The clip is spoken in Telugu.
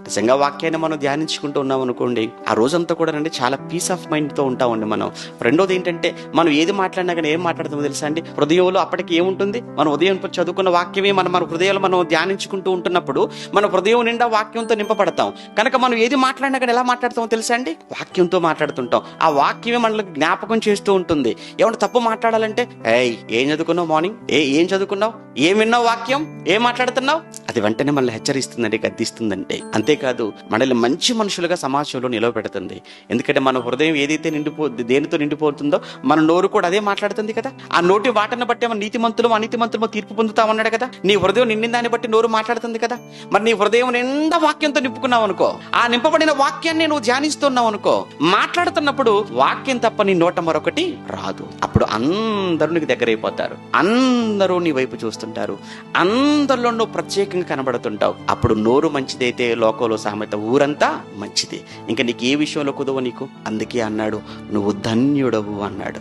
నిజంగా వాక్యాన్ని మనం ధ్యానించుకుంటూ ఉన్నాం అనుకోండి, ఆ రోజంతా కూడా చాలా పీస్ ఆఫ్ మైండ్తో ఉంటామండి మనం. రెండోది ఏంటంటే, మనం ఏది మాట్లాడినా కానీ ఏం మాట్లాడతామో తెలుసా అండి? హృదయంలో అప్పటికి ఏముంటుంది? మనం ఉదయం చదువుకున్న వాక్యమే మన హృదయాలు మనం ధ్యానించుకుంటూ ఉంటున్నప్పుడు మన హృదయం నిండా వాక్యంతో నింపబడతాం. కనుక మనం ఏది మాట్లాడినా కానీ ఎలా మాట్లాడతామో తెలుసా అండి? వాక్యంతో మాట్లాడుతుంటాం. ఆ వాక్యమే మనల్ని జ్ఞాపకం చేస్తూ ఉంటుంది. ఏమన్నా తప్పు మాట్లాడాలంటే, ఏం చదువుకున్నావు మార్నింగ్? ఏం చదువుకున్నావు? ఏం విన్నావు? వాక్యం ఏం మాట్లాడుతున్నావు? అది వెంటనే మనల్ని హెచ్చరిస్తుందండి, గద్దిస్తుందంటే. అంతేకాదు, మనల్ని మంచి మనుషులుగా సమాజంలో నిలవబెడుతుంది. ఎందుకంటే మన హృదయం ఏదైతే దేనితో నిండిపోతుందో మన నోరు కూడా అదే మాట్లాడుతుంది కదా. ఆ నోటి వాటను బట్టి మన నీతిమంతులు అనీతిమంతులు తీర్పు పొందుతామన్నాడు కదా. నీ హృదయం నిండిన దాన్ని బట్టి నోరు మాట్లాడుతుంది కదా. మరి నీ హృదయం నిండా వాక్యంతో నింపుకున్నావు అనుకో, ఆ నింపబడిన వాక్యాన్ని నువ్వు ధ్యానిస్తున్నావు అనుకో, మాట్లాడుతున్నప్పుడు వాక్యం తప్ప నీ నోట మరొకటి రాదు. అప్పుడు అందరూ నీకు దగ్గరైపోతారు, అందరూ నీ వైపు చూస్తుంటారు, అందరిలో నువ్వు ప్రత్యేకంగా కనబడుతుంటావు. అప్పుడు నోరు మంచిదైతే లోకంలో సామెత ఊరంతా మంచిది. ఇంకా నీకు ఏ విషయంలో కుదవ నీకు? అందుకే అన్నాడు, నువ్వు ధన్యుడవు అన్నాడు.